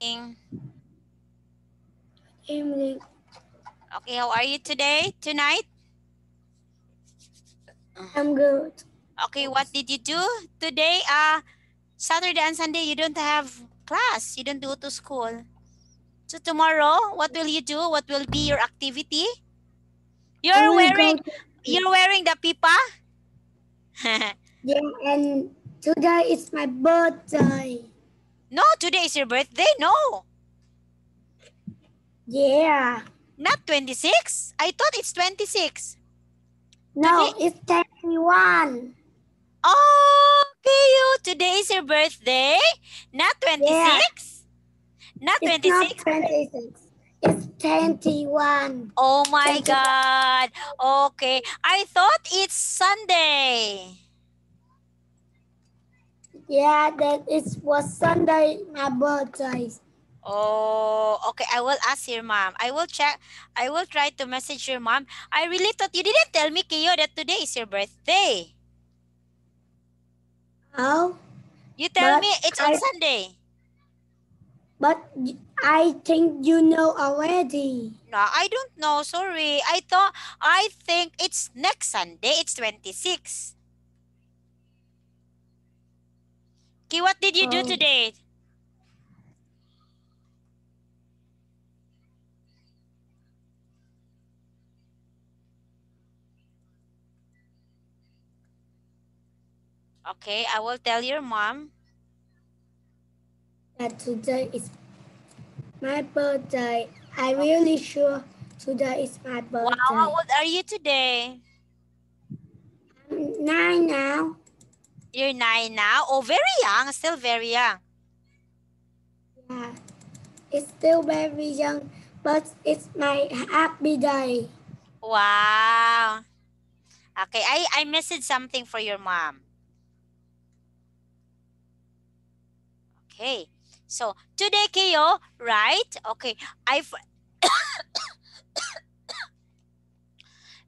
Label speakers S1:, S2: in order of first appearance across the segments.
S1: Evening.
S2: Okay, how are you today? Tonight?
S1: I'm good.
S2: Okay, what did you do today? Saturday and Sunday you don't have class. You don't go to school. So tomorrow, what will you do? What will be your activity?
S1: I
S2: You're
S1: will go
S2: wearing
S1: to
S2: you're wearing the pipa?
S1: yeah, and today is my birthday.
S2: No, today is your birthday. No.
S1: Yeah.
S2: Not 26. I thought it's 26. Today.
S1: No, it's 31.
S2: Okay, today is your birthday. Not
S1: Yeah.
S2: 26. Not
S1: It's not
S2: 26.
S1: 26. It's 21.
S2: Oh my
S1: 21.
S2: God. Okay. I thought it's Sunday.
S1: Yeah, that it was Sunday, my birthday.
S2: Oh, okay. I will ask your mom. I will check. I will try to message your mom. I really thought you didn't tell me, Kiyo, that today is your birthday.
S1: Oh,
S2: You tell me
S1: but
S2: it's on
S1: I
S2: Sunday.
S1: but I think you know already.
S2: No, I don't know. Sorry. I think it's next Sunday. It's 26. Okay, what did you do
S1: Oh,
S2: today? Okay, I will tell your mom.
S1: that today is my birthday. I
S2: Oh,
S1: really sure today is my
S2: wow, how
S1: birthday.
S2: old are you today?
S1: I'm 9 now.
S2: You're 9 now? Oh, very young. Still very young.
S1: Yeah, it's still very young, but it's my happy day.
S2: Wow. Okay, I messaged something for your mom. Okay. So, today, Keo, right? Okay.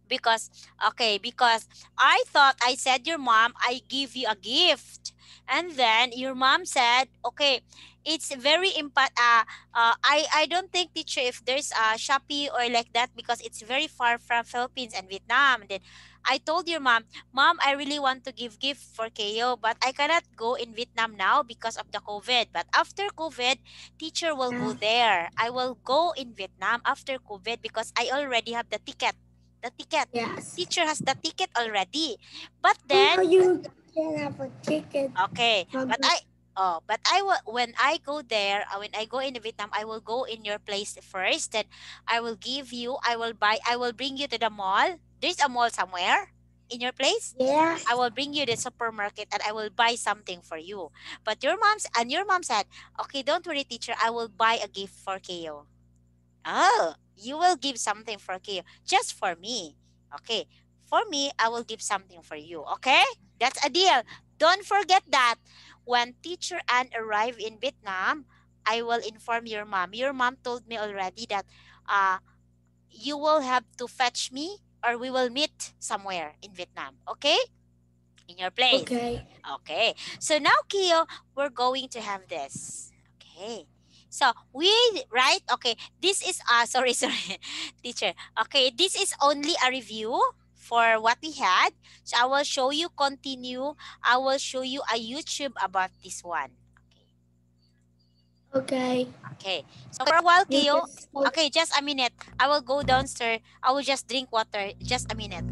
S2: Because, okay, because I thought I said your mom, I give you a gift. And then your mom said, okay, it's very I don't think, teacher, if there's a Shopee or like that, because it's very far from Philippines and Vietnam. And then I told your mom, Mom, I really want to give gift for KO, but I cannot go in Vietnam now because of the COVID. But after COVID, teacher will go
S1: Yeah.
S2: there. I will go in Vietnam after COVID because I already have the ticket. The ticket.
S1: Yes.
S2: Teacher has the ticket already. But
S1: I
S2: then,
S1: know you can have a ticket
S2: okay,
S1: for
S2: but
S1: the
S2: I will, when I go there, when I go in Vietnam, I will go in your place first. Then I will give you, I will bring you to the mall. There's a mall somewhere in your place.
S1: yeah.
S2: I will bring you to the supermarket and I will buy something for you. But your mom said, okay, don't worry, teacher, I will buy a gift for KO. Oh, you will give something for Kyo. Just for me. Okay. For me, I will give something for you. Okay? That's a deal. Don't forget that when teacher Ann arrive in Vietnam, I will inform your mom. Your mom told me already that uh you will have to fetch me or we will meet somewhere in Vietnam. Okay? In your place.
S1: Okay.
S2: Okay. So now, Kyo, we're going to have this. Okay. So we right. Okay. This is sorry sorry, teacher. Okay. This is only a review for what we had. So I will show you. Continue. I will show you a YouTube about this one. Okay.
S1: Okay.
S2: Okay. So for a while,
S1: You
S2: Kyo.
S1: just hold.
S2: Okay, just a minute. I will go downstairs. I will just drink water. Just a minute.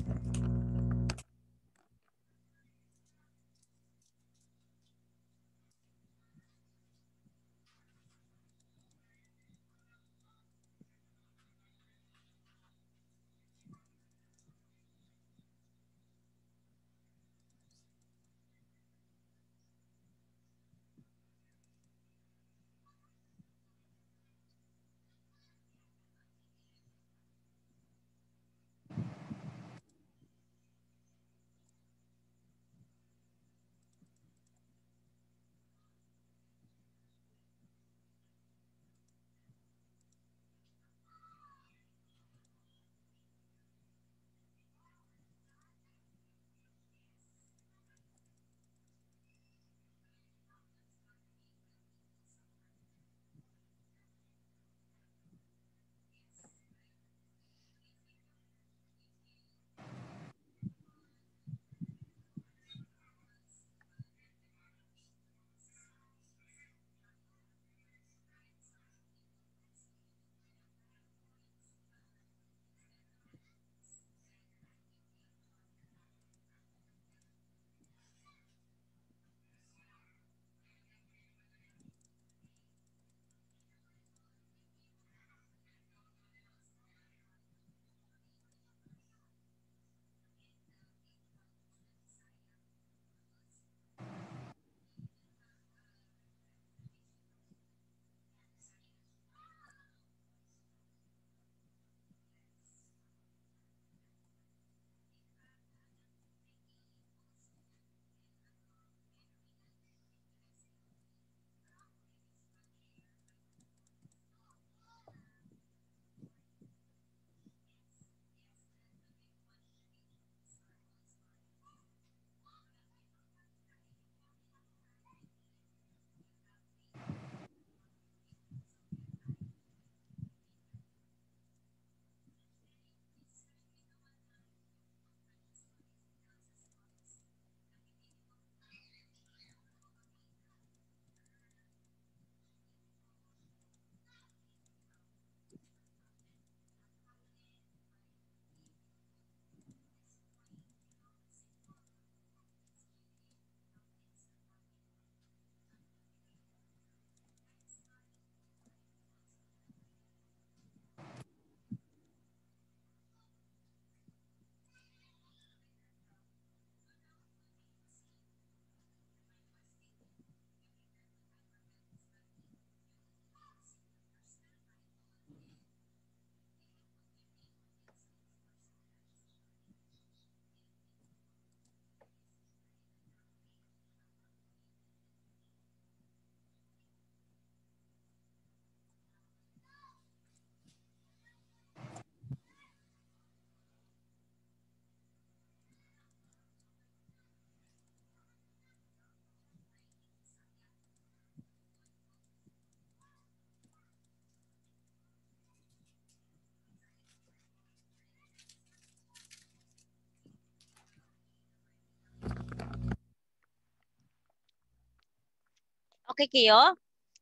S2: Okay, Keo.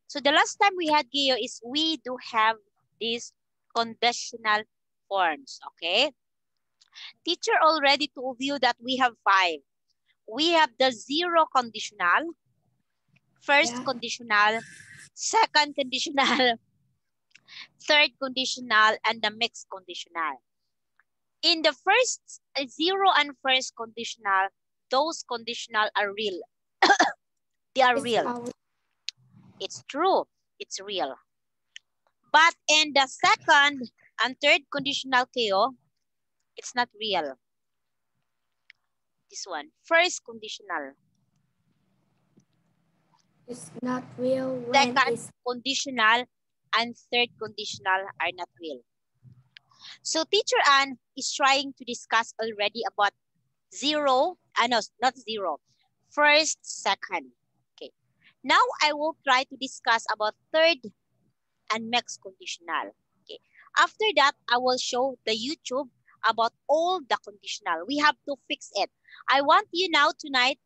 S2: So the last time we had, Keo, is we do have these conditional forms, okay? Teacher already told you that we have 5. We have the zero conditional, first conditional, second conditional, third conditional, and the mixed conditional. In the first zero and first conditional, those conditional are real. They are real. It's true. It's real. But in the second and third conditional, Keo, it's not real. This one, first conditional.
S1: It's not real when
S2: Second
S1: it's
S2: conditional and third conditional are not real. So Teacher Ann is trying to discuss already about zero, no, not zero, first, second. Okay. Now I will try to discuss about third and mixed conditional. Okay. After that, I will show the YouTube about all the conditional. We have to fix it. I want you now tonight,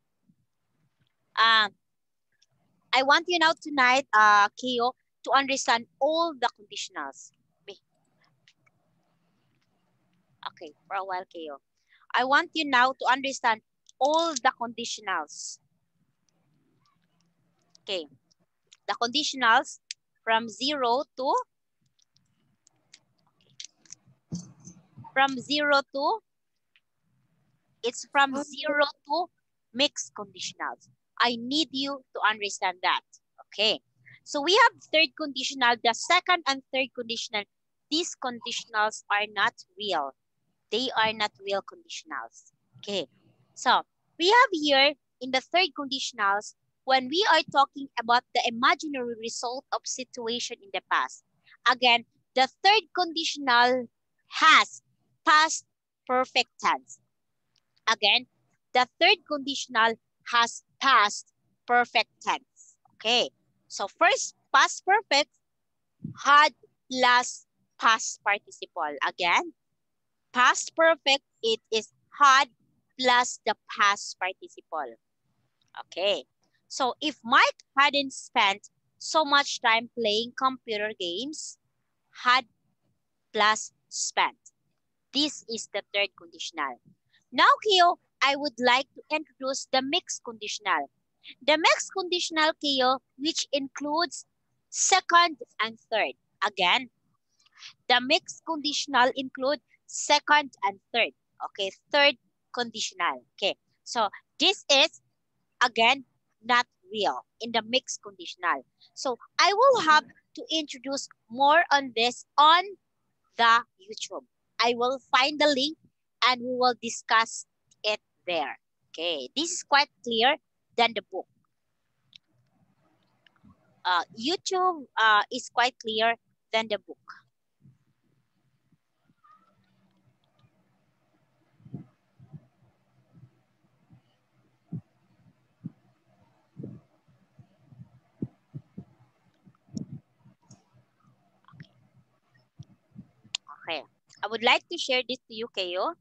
S2: Keo, to understand all the conditionals. Okay, for a while, Keo. I want you now to understand all the conditionals. Okay, the conditionals from zero to it's from zero to mixed conditionals. I need you to understand that. Okay, so we have third conditional, the second and third conditional. These conditionals are not real. They are not real conditionals. Okay, so we have here in the third conditionals, when we are talking about the imaginary result of situation in the past. Again, the third conditional has past perfect tense. Again, the third conditional has past perfect tense. Okay, so first, past perfect, had plus past participle. Again, past perfect, it is had plus the past participle. Okay, so if Mike hadn't spent so much time playing computer games, had plus spent. This is the third conditional. Now, Keo, I would like to introduce the mixed conditional. The mixed conditional, Keo, which includes second and third. Again, the mixed conditional include second and third. Okay, third conditional. Okay, so this is, again, not real in the mixed conditional. So I will have to introduce more on this on the YouTube. I will find the link and we will discuss it there. Okay, this is quite clear than the book. YouTube is quite clear than the book. Okay, I would like to share this to you, Keo.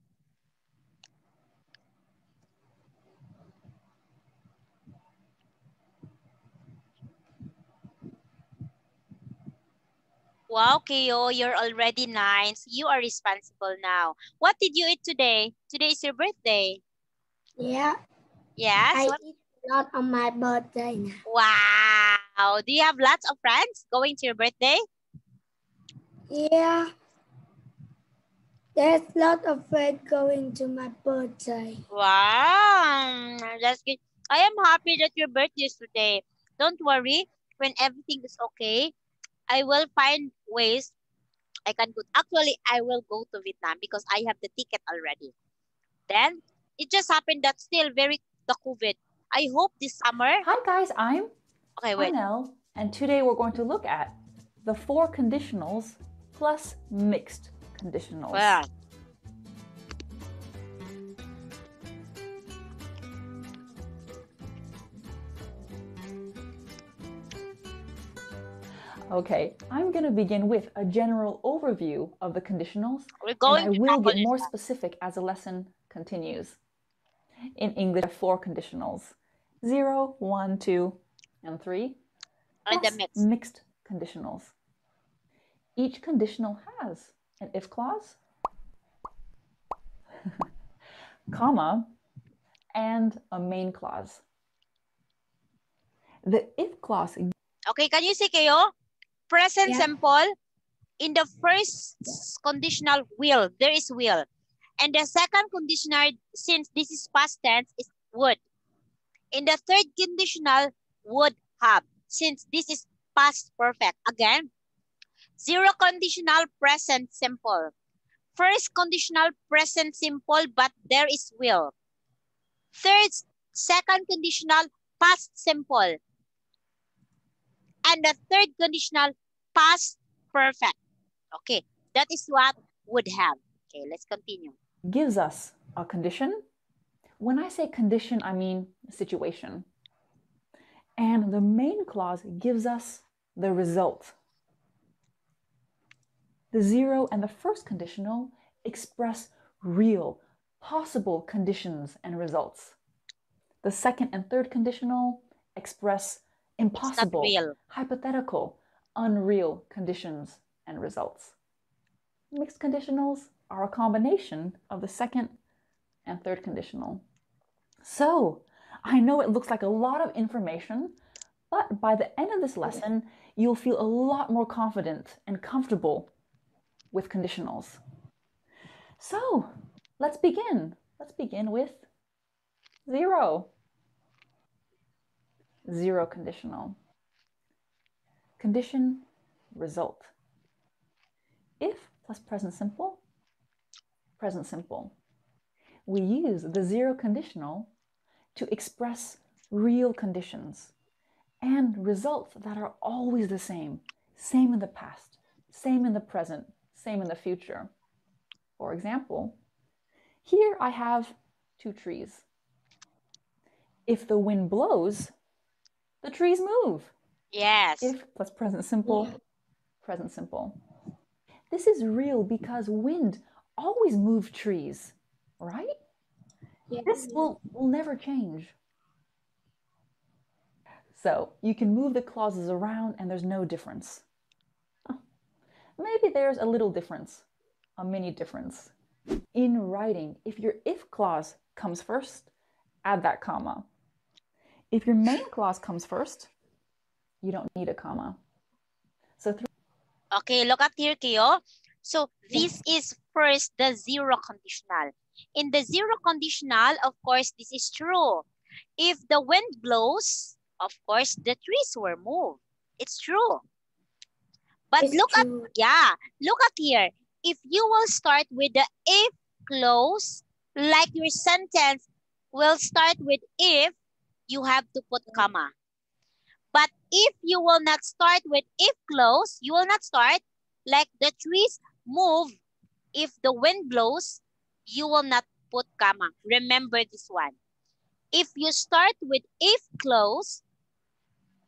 S2: Wow, Keo, you're already 9. So you are responsible now. What did you eat today? Today is your birthday.
S1: Yeah.
S2: Yes.
S1: I eat a lot on my birthday now.
S2: Wow. Do you have lots of friends going to your birthday?
S1: Yeah. There's a lot of friends going to my birthday.
S2: Wow. That's good. I am happy that your birthday is today. Don't worry. When everything is okay, I will find ways I can go. Actually, I will go to Vietnam because I have the ticket already. Then, it just happened that still the COVID. I hope this summer.
S3: Hi guys, I'm
S2: wait.
S3: Anel, and today we're going to look at the 4 conditionals plus mixed conditionals.
S2: Well,
S3: okay, I'm going to begin with a general overview of the conditionals,
S2: we're going
S3: and I
S2: to
S3: will get
S2: tackle
S3: more
S2: this.
S3: specific as the lesson continues. In English, 4 conditionals: 0, 1, 2, and 3.
S2: And the
S3: plus
S2: mixed.
S3: mixed conditionals. Each conditional has an if clause, comma, and a main clause. The if clause.
S2: Okay, can you see kayo? Present
S1: Yeah.
S2: simple. In the first conditional, will, there is will. And the second conditional, since this is past tense, is would. In the third conditional, would have, since this is past perfect. Again, zero conditional, present simple. First conditional, present simple, but there is will. Second conditional, past simple. And the third conditional, past perfect. Okay, that is what would have. Okay, let's continue.
S3: Gives us a condition. When I say condition, I mean situation. And the main clause gives us the result. The zero and the first conditional express real, possible conditions and results. The second and third conditional express impossible,
S2: real.
S3: hypothetical, unreal conditions and results. Mixed conditionals are a combination of the second and third conditional. So, I know it looks like a lot of information, but by the end of this lesson, you'll feel a lot more confident and comfortable with conditionals. So, let's begin. Let's begin with zero. Zero conditional. Condition, result. If plus present simple, present simple. We use the zero conditional to express real conditions and results that are always the same. Same in the past, same in the present, same in the future. For example, here I have two trees. If the wind blows, the trees move.
S2: Yes.
S3: If plus present simple, present simple. This is real because wind always moves trees, right?
S1: Yeah.
S3: This will never change. So you can move the clauses around and there's no difference. Maybe there's a little difference, a mini difference. In writing, if your if clause comes first, add that comma. If your main clause comes first, you don't need a comma. So
S2: okay, look at here, Kyo. So this is first the zero conditional. In the zero conditional, of course, this is true. If the wind blows, of course, the trees will move. It's true. But
S1: It's
S2: look
S1: true.
S2: look at here. If you will start with the if clause, like your sentence will start with if, you have to put comma. But if you will not start with if clause, you will not start like the trees move. If the wind blows, you will not put comma. Remember this one. If you start with if clause,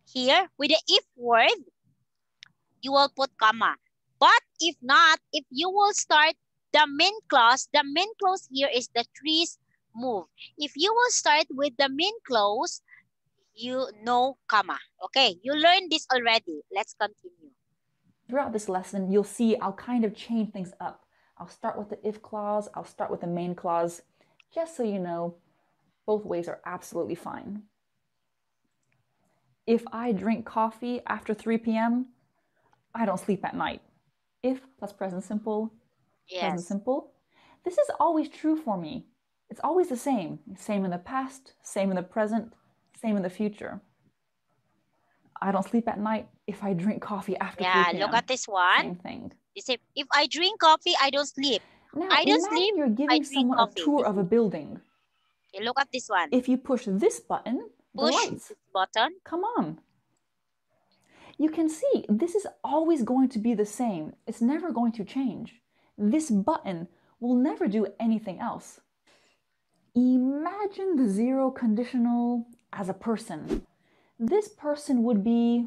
S2: here with the if word, you will put comma. But if not, if you will start the main clause here is the trees move. If you will start with the main clause, you know comma. Okay, you learned this already. Let's continue.
S3: throughout this lesson, you'll see I'll kind of change things up. I'll start with the if clause, I'll start with the main clause, just so you know, both ways are absolutely fine. If I drink coffee after 3 p.m., I don't sleep at night. If plus present simple, present
S2: Yes.
S3: simple. This is always true for me. It's always the same. Same in the past, same in the present, same in the future. I don't sleep at night if I drink coffee after 3 p.m.
S2: Look at this one.
S3: Same thing.
S2: You say, if I drink coffee, I don't sleep.
S3: Now,
S2: I don't
S3: imagine
S2: sleep,
S3: you're
S2: I
S3: giving
S2: drink
S3: someone
S2: coffee.
S3: a tour of a building.
S2: Okay, look at this one.
S3: If you push this button, the
S2: Push
S3: lights
S2: this button.
S3: come on. You can see this is always going to be the same. It's never going to change. This button will never do anything else. Imagine the zero conditional as a person. This person would be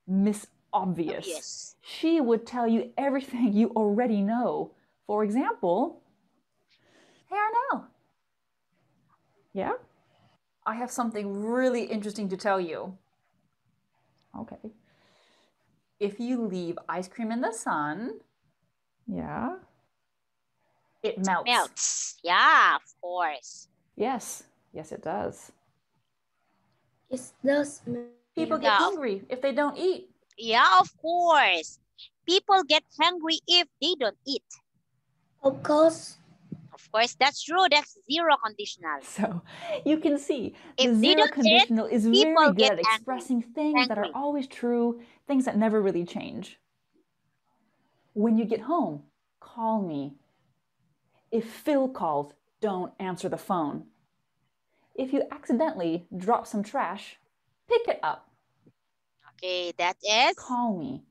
S3: Miss Obvious.
S2: Yes.
S3: She would tell you everything you already know. For example, hey Arnell. Yeah? I have something really interesting to tell you. Okay. If you leave ice cream in the sun, yeah, it melts.
S2: Melts. Yeah, of course.
S3: Yes, yes, it does.
S1: It does
S3: People
S1: melt.
S3: get
S2: Yeah,
S3: hungry if they don't eat.
S2: yeah, of course. People get hungry if they don't eat.
S1: Of course.
S2: Of course, that's true. That's zero conditional.
S3: So you can see
S2: If
S3: the
S2: they
S3: zero
S2: don't eat,
S3: conditional is very
S2: people
S3: good
S2: get
S3: at expressing things that are
S2: angry.
S3: always true, things that never really change. When you get home, call me. If Phil calls, don't answer the phone. If you accidentally drop some trash, pick it up.
S2: Okay, that is
S3: Call me.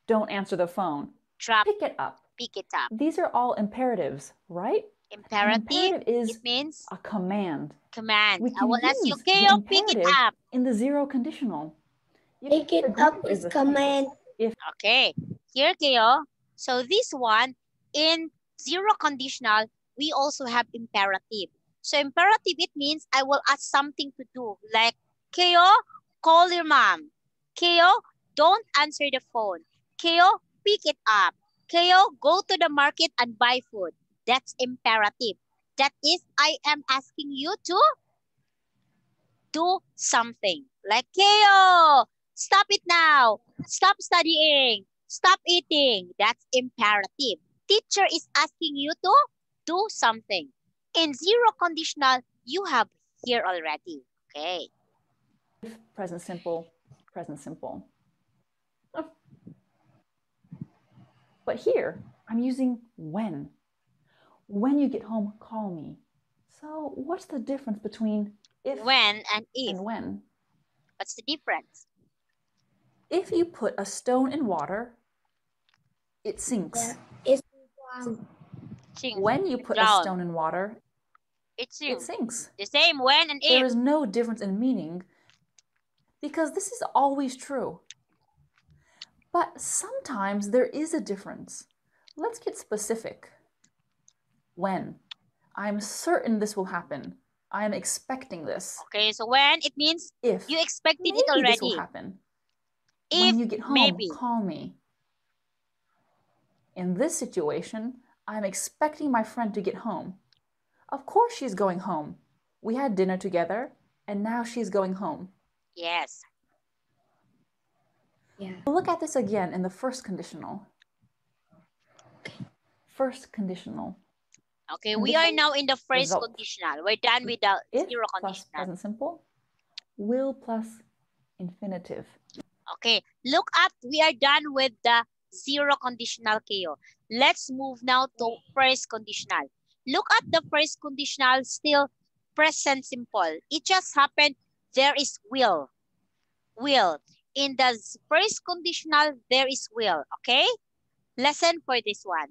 S3: Don't answer the phone.
S2: drop,
S3: Pick it up.
S2: pick it up.
S3: These are all imperatives, right? An
S2: Imperative,
S3: imperative is
S2: it means
S3: a command.
S2: command.
S3: We
S2: I
S3: can
S2: will ask you,
S3: use
S2: okay,
S3: the
S2: pick it
S3: imperative
S2: up.
S3: in the zero conditional.
S1: Pick
S3: The
S1: it up
S3: grammar
S1: is
S3: the same.
S1: command.
S2: Okay, here, Keo. So this one, in zero conditional, we also have imperative. So imperative, it means I will ask something to do. Like, Keo, call your mom. Keo, don't answer the phone. Keo, pick it up. Keo, go to the market and buy food. That's imperative. That is, I am asking you to do something. Like, Keo, stop it now. Stop studying. Stop eating. That's imperative. Teacher is asking you to do something. In zero conditional, you have here already. Okay.
S3: If, present simple, present simple. But here, I'm using when. When you get home, call me. So what's the difference between if
S2: When and if.
S3: and when?
S2: What's the difference?
S3: If you put a stone in water, it sinks.
S1: Yeah, it's wrong.
S3: When you put a
S2: Drown.
S3: stone in water,
S2: It
S3: it
S2: sinks.
S3: sinks.
S2: The same when and
S3: There
S2: if.
S3: is no difference in meaning because this is always true. But sometimes there is a difference. Let's get specific. When? I'm certain this will happen. I am expecting this.
S2: Okay, so when, it means
S3: If
S2: you expected
S3: maybe
S2: it already.
S3: this will happen.
S2: If
S3: When you get home,
S2: maybe.
S3: call me. In this situation, I'm expecting my friend to get home. Of course she's going home. We had dinner together, and now she's going home.
S2: Yes.
S1: Yeah.
S3: Look at this again in the first conditional. First conditional.
S2: Okay, we are now in the first
S3: result.
S2: conditional. We're done with the
S3: If
S2: zero
S3: plus
S2: conditional.
S3: present simple, will plus infinitive.
S2: Okay, look at, we are done with the zero conditional, Keo. Let's move now to first conditional. Look at the first conditional, still present simple. It just happened, there is will. Will. In the first conditional, there is will, okay? Lesson for this one.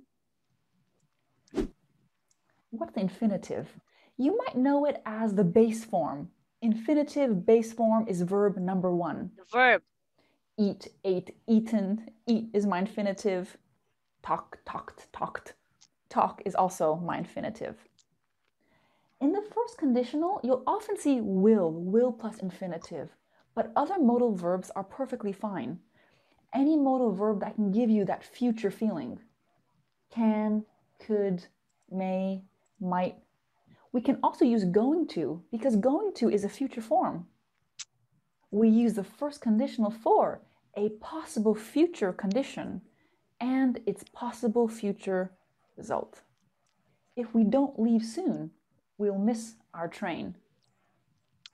S3: What's the infinitive? You might know it as the base form. Infinitive base form is verb number 1.
S2: The verb.
S3: Eat, ate, eaten. Eat is my infinitive. Talk, talked, talked. Talk is also my infinitive. In the first conditional, you'll often see will plus infinitive, but other modal verbs are perfectly fine. Any modal verb that can give you that future feeling. Can, could, may, might. We can also use going to, because going to is a future form. We use the first conditional for a possible future condition and its possible future result. If we don't leave soon, we'll miss our train.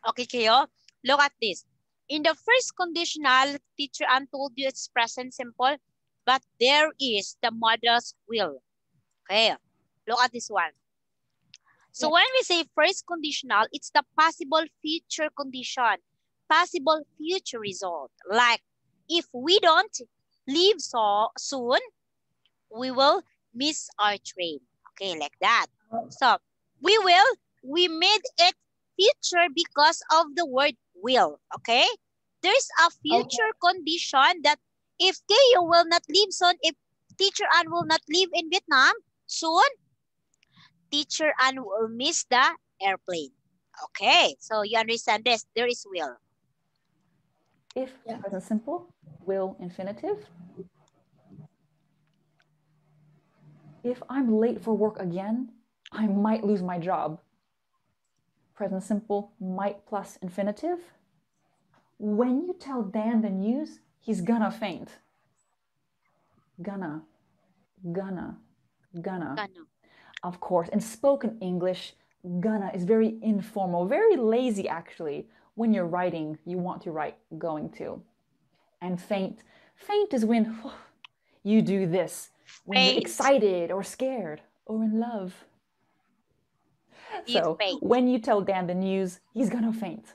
S2: Okay, Keo, look at this. In the first conditional, teacher Ann told you it's present simple, but there is the mother's will. Okay, look at this one. So when we say first conditional, it's the possible future condition, possible future result. Like, if we don't leave so soon, we will miss our train. Okay, like that. So we made it future because of the word will. Okay, there's a future condition that if Keo will not leave soon, if teacher Ann will not leave in Vietnam soon, teacher Ann will miss the airplane. Okay, so you understand this, there is will.
S3: If present simple, will infinitive. If I'm late for work again, I might lose my job. Present simple, might plus infinitive. When you tell Dan the news, he's gonna faint. Gonna. Of course, in spoken English, gonna is very informal, very lazy actually. When you're writing, you want to write going to. And faint is when you do this, when you're excited or scared or in love. So when you tell Dan the news, he's gonna faint.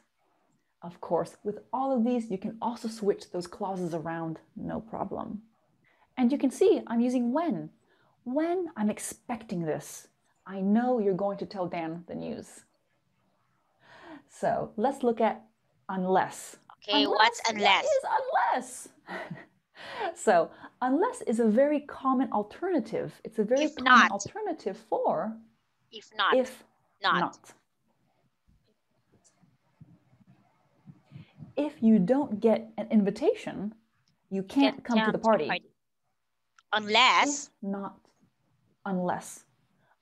S3: Of course, with all of these, you can also switch those clauses around, no problem. And you can see I'm using when. When I'm expecting this, I know you're going to tell Dan the news. So let's look at unless.
S2: Okay, what's unless?
S3: What is unless? So unless is a very common alternative. It's a very common alternative for
S2: if not.
S3: If you don't get an invitation, you can't come to the party.
S2: Unless.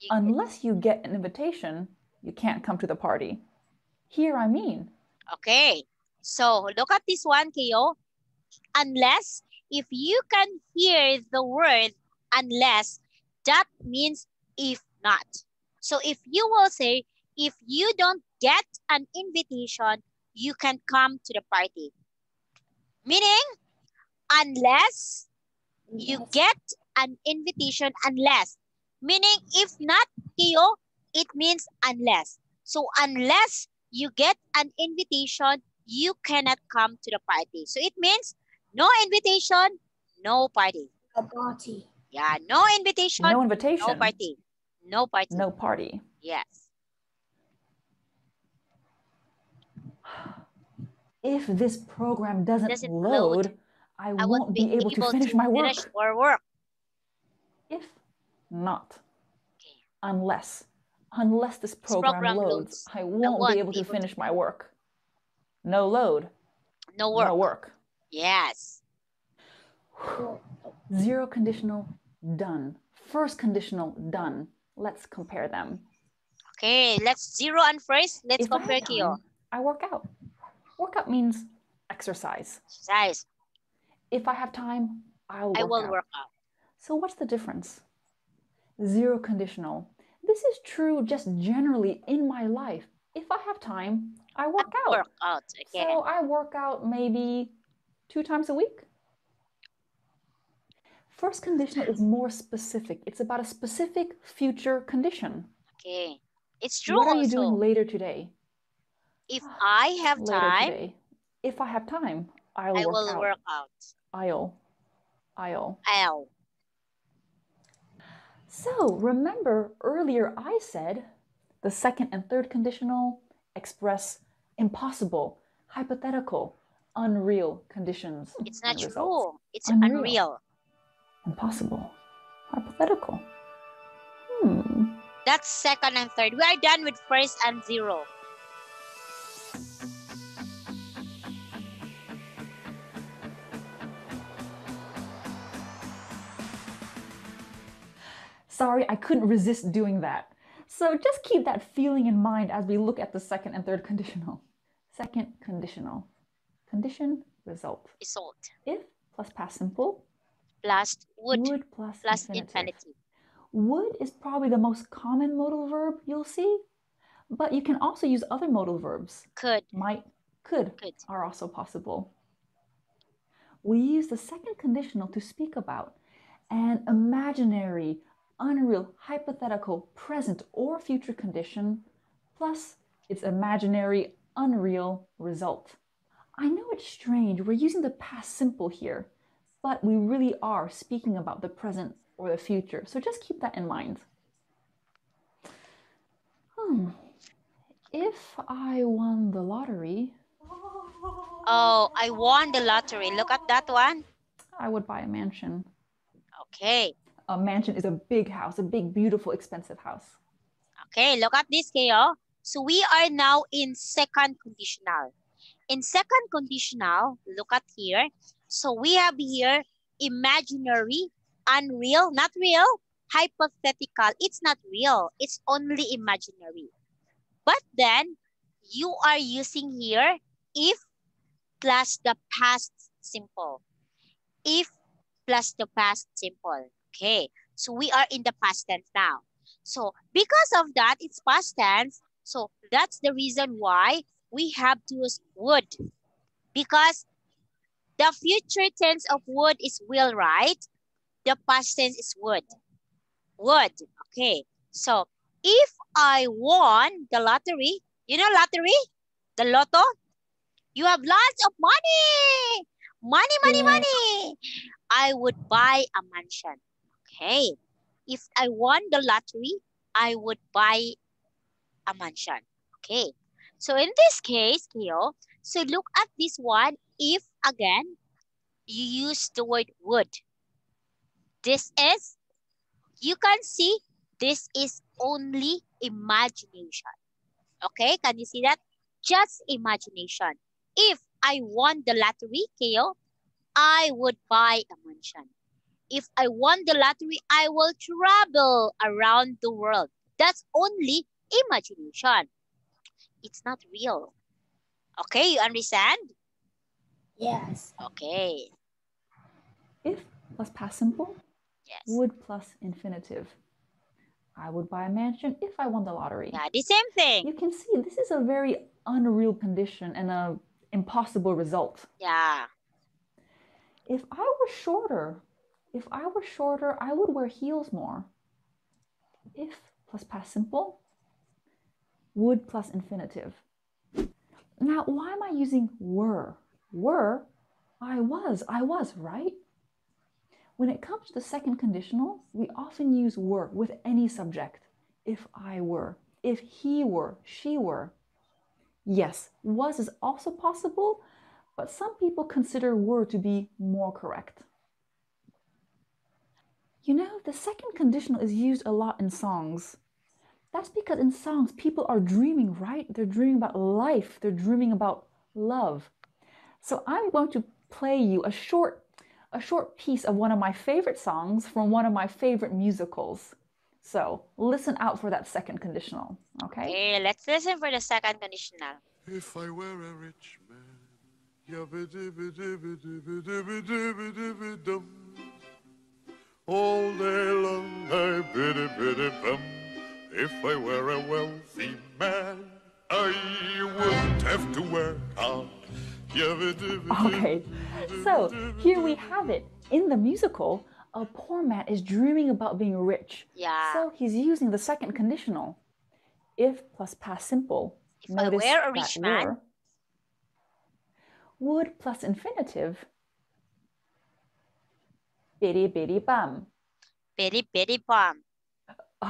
S3: Unless you get an invitation, you can't come to the party. Here I mean.
S2: Okay, so look at this one, Keo. Unless, if you can hear the word unless, that means if not. So if you will say, if you don't get an invitation, you can come to the party. Meaning, unless you get an invitation, unless. Meaning, if not, Keo, it means unless. So unless you get an invitation, you cannot come to the party. So it means no invitation, no party.
S1: No party.
S2: Yeah, no invitation.
S3: No invitation.
S2: No party. No party.
S3: No party.
S2: Yes.
S3: If this program doesn't load, I won't be able to finish my work. If not.
S2: Okay.
S3: Unless this program loads, I won't be able to finish my work. No load.
S2: No work.
S3: No work.
S2: Yes.
S3: Zero conditional, done. First conditional, done. Let's compare them.
S2: Okay, let's zero and first. Let's compare, Keo.
S3: I work out. Workout means exercise.
S2: Exercise.
S3: If I have time, I will work out. So what's the difference? Zero conditional. This is true just generally in my life. If I have time, I work out.
S2: Okay.
S3: So I work out maybe 2 times a week. First conditional is more specific. It's about a specific future condition.
S2: Okay. It's true.
S3: What are you doing later today?
S2: If I have time.
S3: Today. If I have time, I will work out. I'll. So remember earlier I said the second and third conditional express impossible, hypothetical, unreal conditions.
S2: It's not true. It's unreal.
S3: Impossible, hypothetical.
S2: That's second and third. We are done with first and zero.
S3: Sorry, I couldn't resist doing that. So just keep that feeling in mind as we look at the second and third conditional. Second conditional. Condition, result. If plus past simple.
S2: Plus would
S3: plus infinitive. Would is probably the most common modal verb you'll see, but you can also use other modal verbs.
S2: Could.
S3: Might, could are also possible. We use the second conditional to speak about an imaginary, unreal, hypothetical, present or future condition, plus its imaginary, unreal result. I know it's strange, we're using the past simple here, but we really are speaking about the present or the future, so just keep that in mind. If I won the lottery...
S2: Oh, I won the lottery. Look at that one.
S3: I would buy a mansion.
S2: Okay.
S3: A mansion is a big house, a big, beautiful, expensive house.
S2: Okay, look at this, Keo. So we are now in second conditional. In second conditional, look at here. So we have here imaginary, unreal, not real, hypothetical. It's not real. It's only imaginary. But then you are using here if plus the past simple. If plus the past simple. Okay. So we are in the past tense now. So because of that, it's past tense. So that's the reason why we have to use would. Because the future tense of would is will, right? The past tense is would. Would. Okay. So if I won the lottery, you know lottery? The lotto? You have lots of money. Money, money,
S1: Yeah.
S2: money. I would buy a mansion. Okay. If I won the lottery, I would buy a mansion. Okay. So in this case, Kyo, so look at this one. If again, you use the word would. This is, you can see, this is only imagination. Okay, can you see that? Just imagination. If I won the lottery, Kyo, I would buy a mansion. If I won the lottery, I will travel around the world. That's only imagination. It's not real. Okay, you understand?
S1: Yes.
S2: Okay.
S3: If plus past simple,
S2: Yes.
S3: would plus infinitive. I would buy a mansion if I won the lottery.
S2: Yeah, the same thing.
S3: You can see this is a very unreal condition and an impossible result.
S2: Yeah.
S3: If I were shorter, I would wear heels more. If plus past simple, would plus infinitive. Now, why am I using were? Were, I was, right? When it comes to the second conditional, we often use were with any subject. If I were, if he were, she were. Yes, was is also possible, but some people consider were to be more correct. You know, the second conditional is used a lot in songs. That's because in songs, people are dreaming, right? They're dreaming about life. They're dreaming about love. So I'm going to play you a short piece of one of my favorite songs from one of my favorite musicals. So listen out for that second conditional, okay?
S2: Okay, let's listen for the second conditional.
S4: If I were a rich man, all day long I biddy biddy bum. If I were a wealthy man, I wouldn't have to work hard.
S3: Okay, so here we have it. In the musical, a poor man is dreaming about being rich.
S2: Yeah.
S3: So he's using the second conditional. If plus past simple.
S2: If I
S3: Notice
S2: were a rich
S3: that
S2: man.
S3: were. Would plus infinitive. Biddy biddy bum.
S2: Biddy biddy bum.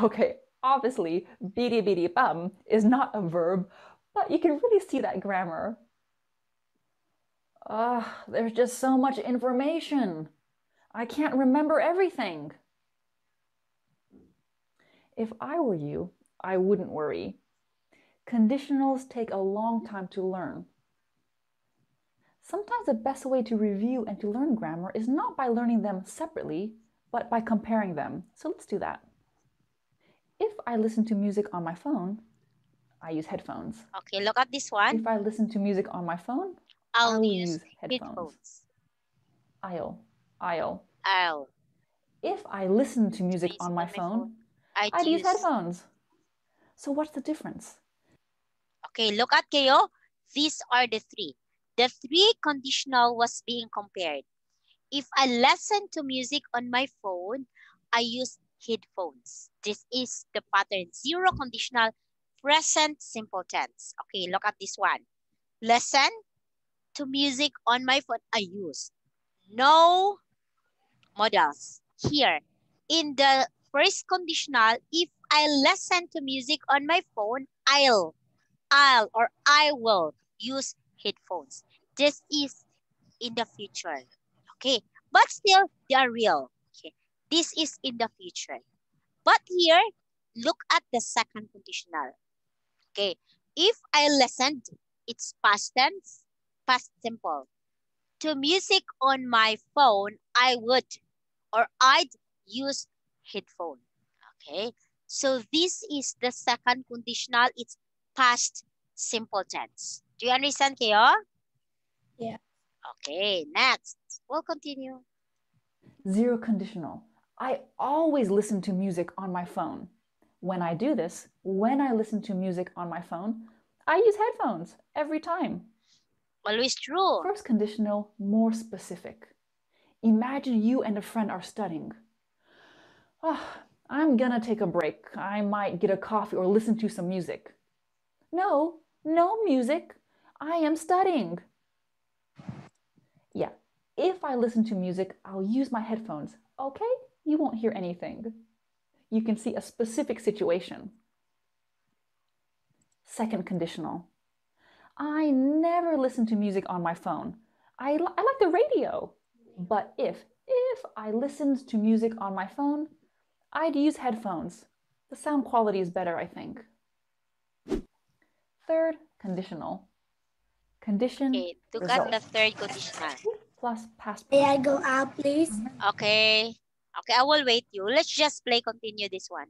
S3: Okay, obviously, biddy biddy bum is not a verb, but you can really see that grammar. There's just so much information. I can't remember everything. If I were you, I wouldn't worry. Conditionals take a long time to learn. Sometimes the best way to review and to learn grammar is not by learning them separately, but by comparing them. So let's do that. If I listen to music on my phone, I use headphones.
S2: Okay, look at this one.
S3: If I listen to music on my phone,
S2: I'll
S3: will
S2: use
S3: headphones. I'll. If I listen to music on my phone, I'd use headphones. So what's the difference?
S2: Okay, look at Kyo. These are the three. The three conditional was being compared. If I listen to music on my phone, I use headphones. This is the pattern. Zero conditional, present simple tense. Okay, look at this one. Listen to music on my phone, I use. No modals. Here, in the first conditional, if I listen to music on my phone, I will use headphones. This is in the future. Okay, but still they are real. Okay, this is in the future. But here, look at the second conditional. Okay, if I listened, it's past tense. past simple. To music on my phone, I would or I'd use headphone. Okay. So this is the second conditional. It's past simple tense. Do you understand, Keo?
S1: Yeah.
S2: Okay, next. We'll continue.
S3: Zero conditional. I always listen to music on my phone. When I do this, when I listen to music on my phone, I use headphones every time.
S2: Always true.
S3: First conditional, more specific. Imagine you and a friend are studying. Oh, I'm gonna take a break. I might get a coffee or listen to some music. No, no music. I am studying. Yeah, if I listen to music, I'll use my headphones. Okay? You won't hear anything. You can see a specific situation. Second conditional. I never listen to music on my phone. I like the radio. But if I listened to music on my phone, I'd use headphones. The sound quality is better, I think. Third conditional. Condition
S2: Okay, look
S3: result.
S2: at the third conditional.
S3: Plus past.
S1: May I go out, please?
S2: Okay. Okay, I will wait you. Let's just continue this one.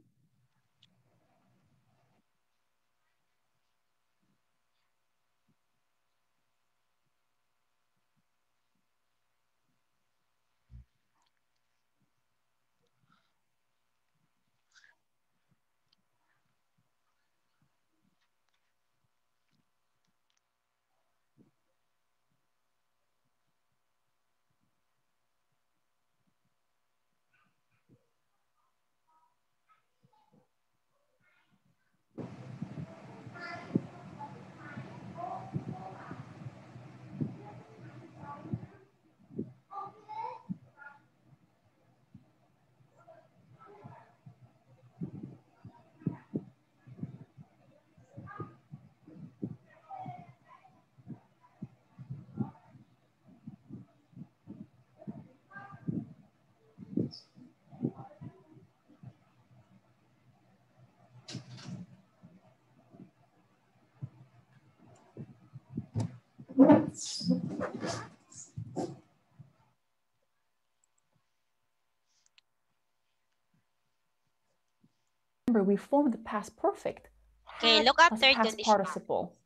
S3: Remember, we formed the past perfect.
S2: Okay, look up third
S3: past
S2: conditional.
S3: participle.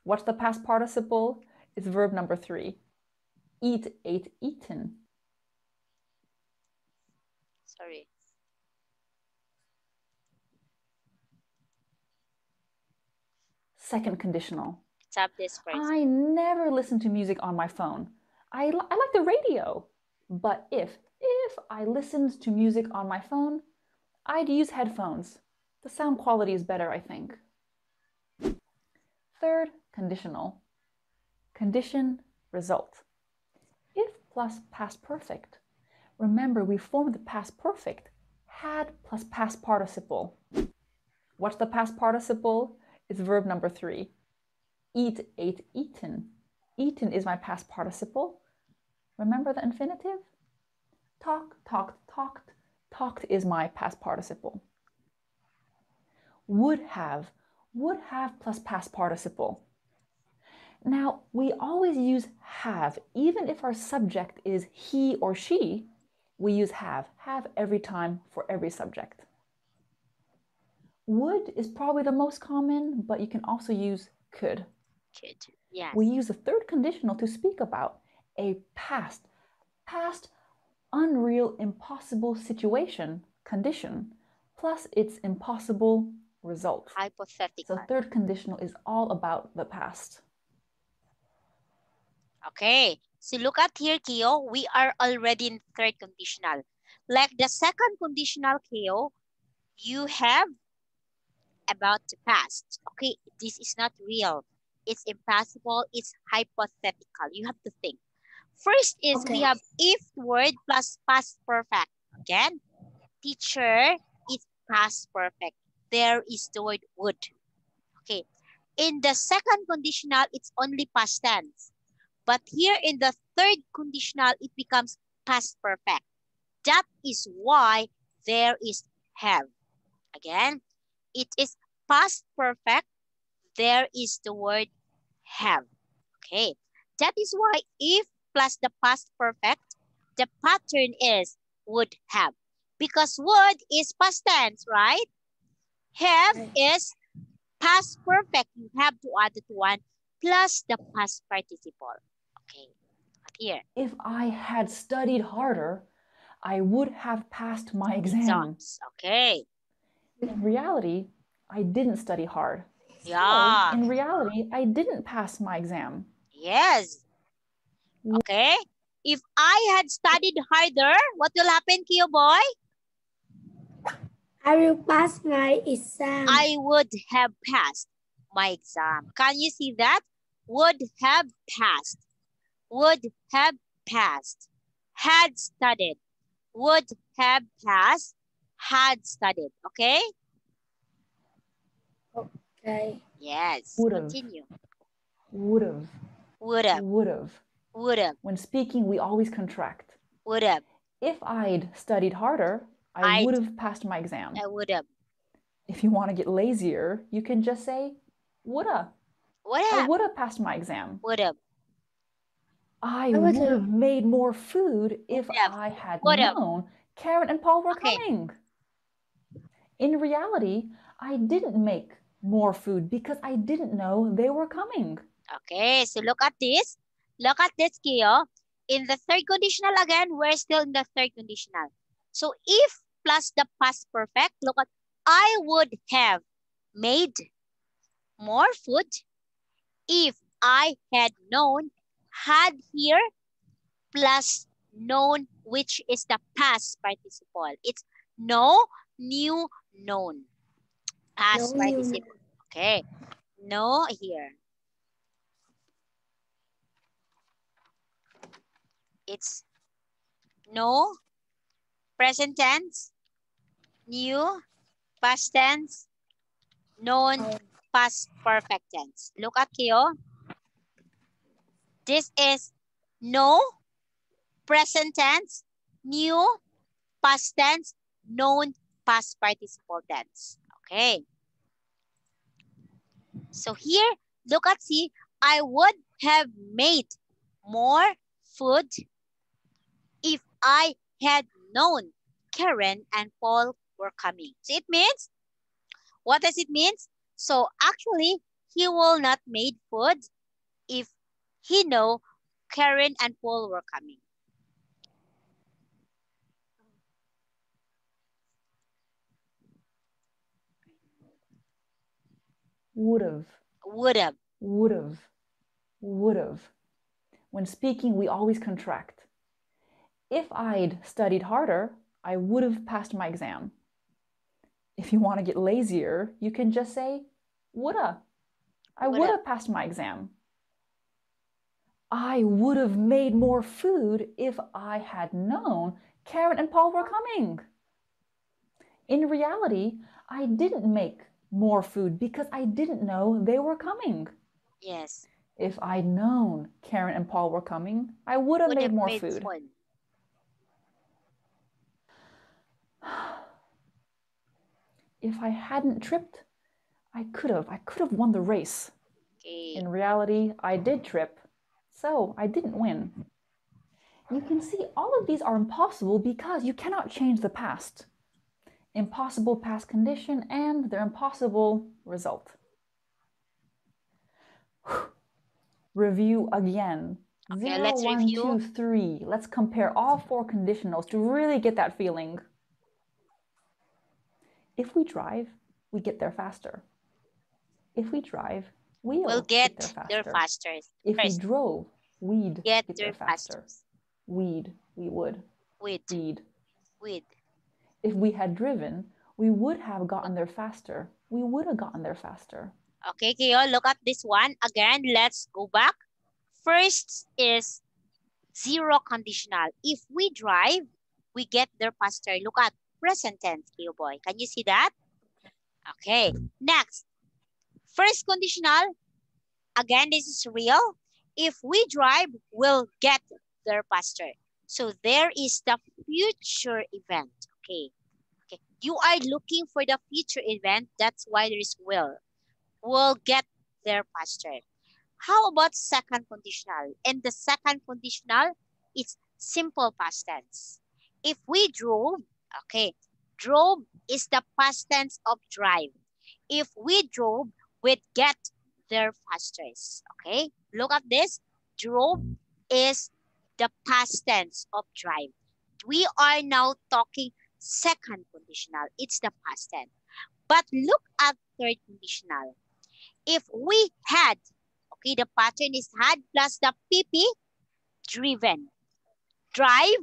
S3: What's the past participle? It's verb number 3. Eat, ate, eaten.
S2: Sorry.
S3: Second conditional.
S2: Stop this first.
S3: I never listen to music on my phone. I like the radio. But if I listened to music on my phone, I'd use headphones. The sound quality is better, I think. Third conditional. Condition result. If plus past perfect. Remember, we formed the past perfect. Had plus past participle. What's the past participle? It's verb number 3. Eat, ate, eaten. Eaten is my past participle. Remember the infinitive? Talk, talked, talked. Talked is my past participle. Would have plus past participle. Now, we always use have. Even if our subject is he or she, we use have. Have every time for every subject. Would is probably the most common, but you can also use could.
S2: Could, yes.
S3: We use the third conditional to speak about a past, unreal, impossible situation, condition, plus its impossible result.
S2: Hypothetical.
S3: So third conditional is all about the past.
S2: Okay, so look at here, Keo. We are already in third conditional. Like the second conditional, Keo, you have about the past. Okay, this is not real. It's impossible. It's hypothetical. You have to think. First is we have if word plus past perfect. Again, teacher is past perfect. There is the word would. Okay. In the second conditional, it's only past tense. But here in the third conditional, it becomes past perfect. That is why there is have. Again, it is past perfect. There is the word have. Okay. That is why if plus the past perfect, the pattern is would have. Because would is past tense, right? Have is past perfect. You have to add it one plus the past participle. Okay, up here.
S3: If I had studied harder, I would have passed my exam.
S2: Exams. Okay.
S3: In reality, I didn't study hard.
S2: Yeah.
S3: So, in reality, I didn't pass my exam.
S2: Yes. Okay. If I had studied harder, what will happen, Kyo boy?
S1: I will pass my exam.
S2: I would have passed my exam. Can you see that? Would have passed. Would have passed. Had studied. Would have passed. Had studied. Okay?
S1: Okay.
S2: Yes.
S3: Would've.
S2: Continue.
S3: Would've.
S2: Would've.
S3: Would've.
S2: Would've.
S3: When speaking, we always contract.
S2: Would've.
S3: If I'd studied harder, I would have passed my exam.
S2: I would've.
S3: If you want to get lazier, you can just say, woulda. I would have passed my exam.
S2: Would've.
S3: I would have made more food if I had known Karen and Paul were coming. In reality, I didn't make more food because I didn't know they were coming.
S2: Okay, so look at this. Look at this, Kyo. In the third conditional again, we're still in the third conditional. So if plus the past perfect, look at I would have made more food if I had known, had here plus known, which is the past participle. It's know, knew, known. Past participle. Okay. Know here. It's know, present tense, knew, past tense, known, past perfect tense. Look at Kyo. This is know, present tense, knew, past tense, known, past participle tense. Okay. So here, look at see, I would have made more food if I had known Karen and Paul were coming. So it means, what does it mean? So actually, he will not make food if he know Karen and Paul were coming.
S3: Would've.
S2: Would've.
S3: Would've. Would've. When speaking, we always contract. If I'd studied harder, I would have passed my exam. If you want to get lazier, you can just say, woulda. I would have passed my exam. I would have made more food if I had known Karen and Paul were coming. In reality, I didn't make more food because I didn't know they were coming.
S2: Yes.
S3: If I'd known Karen and Paul were coming, I would have made more food. If I hadn't tripped, I could have won the race.
S2: Okay.
S3: In reality, I did trip, so I didn't win. You can see all of these are impossible because you cannot change the past. Impossible past condition and their impossible result. Review again.
S2: Okay,
S3: 0,
S2: let's
S3: 1,
S2: review.
S3: 2, 3. Let's compare all 4 conditionals to really get that feeling. If we drive, we get there faster. If we drive, we'll get there faster. If we drove, we'd get there faster. We'd, we would. We'd. If we had driven, we would have gotten there faster. We would have gotten there faster.
S2: Okay, Kyo, look at this one. Again, let's go back. First is 0 conditional. If we drive, we get there faster. Look at present tense, Kyo boy. Can you see that? Okay, next. First conditional. Again, this is real. If we drive, we'll get there faster. So there is the future event. Okay. Okay. You are looking for the future event. That's why there is will. We'll get there faster. How about second conditional? And the second conditional is simple past tense. If we drove, okay, drove is the past tense of drive. If we drove, we'd get there faster. Okay, look at this. Drove is the past tense of drive. We are now talking second conditional. It's the past tense. But look at third conditional. If we had, okay, the pattern is had plus the PP, driven. Drive,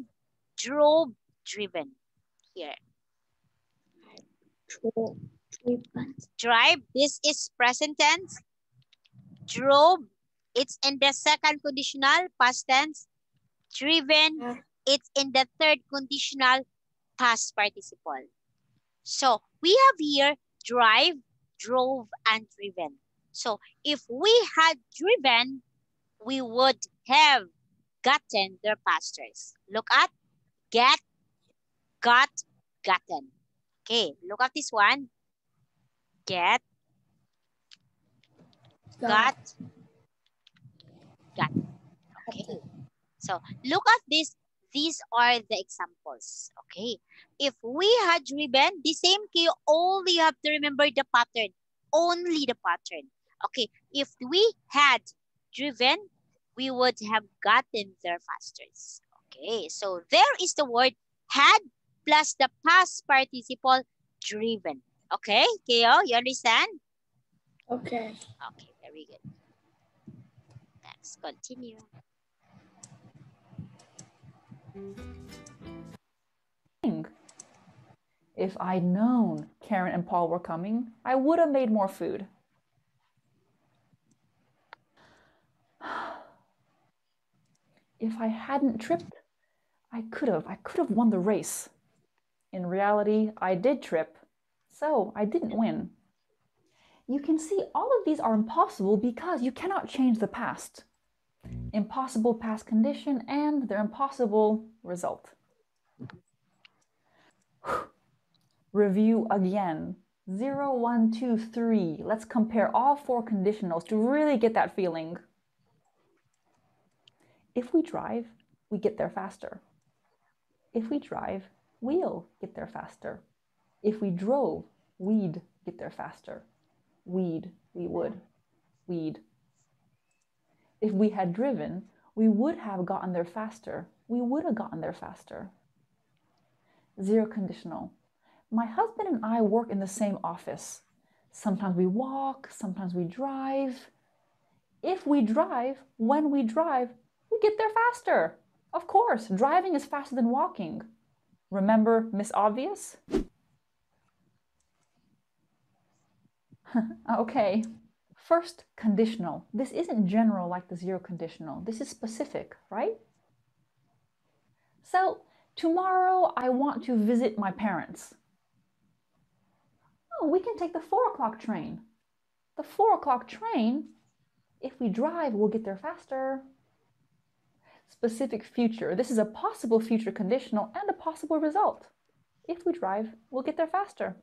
S2: drove, driven. Here. Drive, this is present tense. Drove, it's in the second conditional, past tense. Driven, it's in the third conditional, past participle. So we have here drive, drove, and driven. So if we had driven, we would have gotten their pastors. Look at get, got, gotten. Okay, look at this one. Get, got, gotten. Okay. So look at this. These are the examples. Okay. If we had driven, the same key, only you have to remember the pattern. Only the pattern. Okay. If we had driven, we would have gotten there faster. Okay. So there is the word had plus the past participle driven. Okay. Keo, you understand?
S1: Okay.
S2: Okay. Very good. Let's continue.
S3: If I'd known Karen and Paul were coming, I would have made more food. If I hadn't tripped, I could have won the race. In reality, I did trip, so I didn't win. You can see all of these are impossible because you cannot change the past. Impossible past condition and their impossible result. Review again. 0, 1, 2, 3. Let's compare all 4 conditionals to really get that feeling. If we drive, we get there faster. If we drive, we'll get there faster. If we drove, we'd get there faster. We would. We'd. If we had driven, we would have gotten there faster. We would have gotten there faster. 0 conditional. My husband and I work in the same office. Sometimes we walk, sometimes we drive. If we drive, when we drive, we get there faster. Of course, driving is faster than walking. Remember Miss Obvious? Okay. First conditional. This isn't general like the 0 conditional. This is specific, right? So, tomorrow I want to visit my parents. Oh, we can take the 4 o'clock train. The 4 o'clock train, if we drive, we'll get there faster. Specific future. This is a possible future conditional and a possible result. If we drive, we'll get there faster.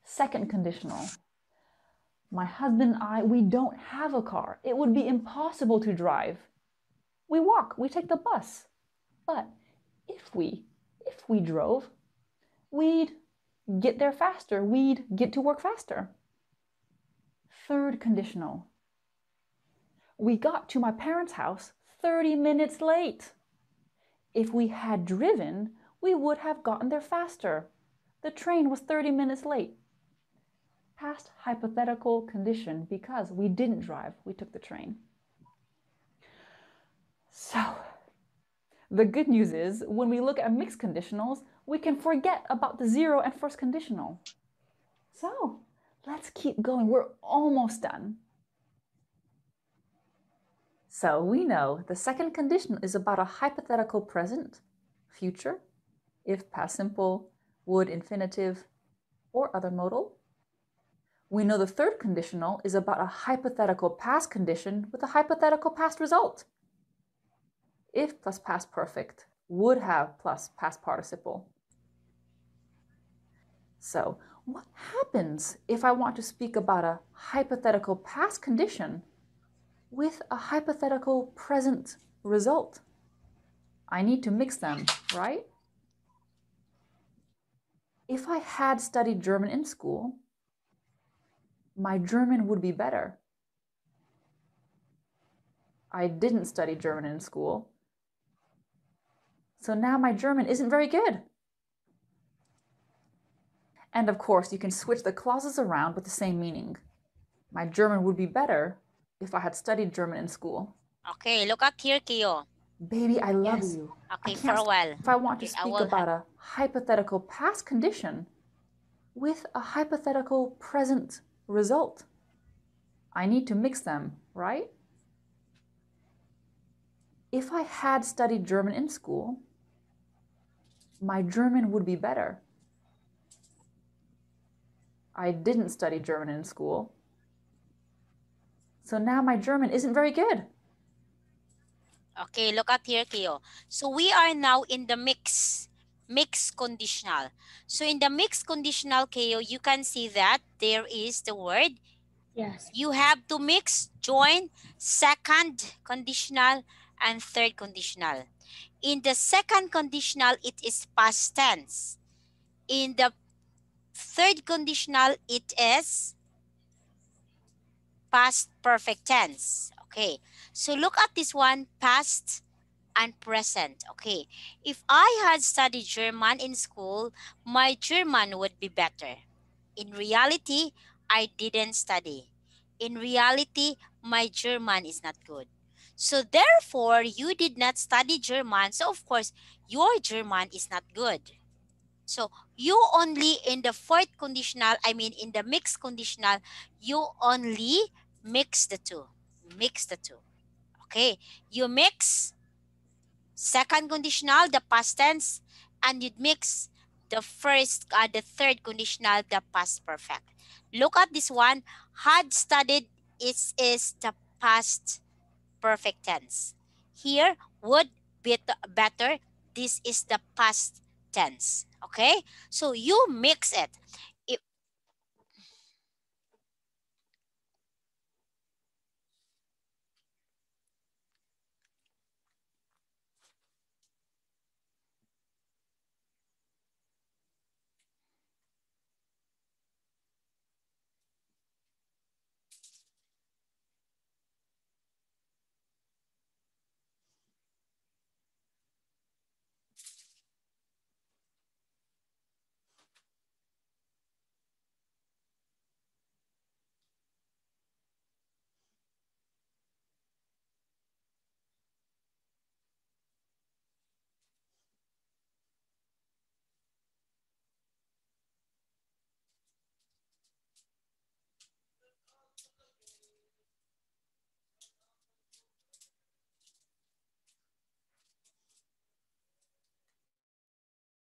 S3: Second conditional. My husband and I, we don't have a car. It would be impossible to drive. We walk, we take the bus. But if we drove, we'd get there faster. We'd get to work faster. Third conditional. We got to my parents' house 30 minutes late. If we had driven, we would have gotten there faster. The train was 30 minutes late. Past hypothetical condition because we didn't drive, we took the train. So, the good news is when we look at mixed conditionals, we can forget about the 0 and first conditional. So, let's keep going. We're almost done. So we know the second conditional is about a hypothetical present, future, if past simple, would infinitive, or other modal. We know the third conditional is about a hypothetical past condition with a hypothetical past result. If plus past perfect, would have plus past participle. So What happens if I want to speak about a hypothetical past condition with a hypothetical present result? I need to mix them, right? If I had studied German in school, my German would be better. I didn't study German in school, so now my German isn't very good. And of course, you can switch the clauses around with the same meaning. My German would be better if I had studied German in school.
S2: Okay, look at here, Keo.
S3: Baby, I love
S1: Yes.
S3: you.
S2: Okay,
S3: I
S2: for a while.
S3: If I want
S2: Okay,
S3: to speak about a hypothetical past condition with a hypothetical present result, I need to mix them, right? If I had studied German in school, my German would be better. I didn't study German in school, so now my German isn't very good.
S2: Okay, look at here, Keo. So we are now in the mixed conditional. So in the mixed conditional, Keo, you can see that there is the word.
S1: Yes.
S2: You have to mix, join second conditional and third conditional. In the second conditional, it is past tense. In the third conditional, it is past perfect tense. Okay, so look at this one, past and present. Okay, if I had studied German in school, my German would be better. In reality, I didn't study. In reality, my German is not good. So therefore, you did not study German. So of course, your German is not good. So you only in the fourth conditional, I mean in the mixed conditional, you only mix the two. Mix the two. Okay. You mix second conditional, the past tense, and you mix the third conditional, the past perfect. Look at this one. Had studied is the past perfect tense. Here, would be better. This is the past tense. Okay? So you mix it.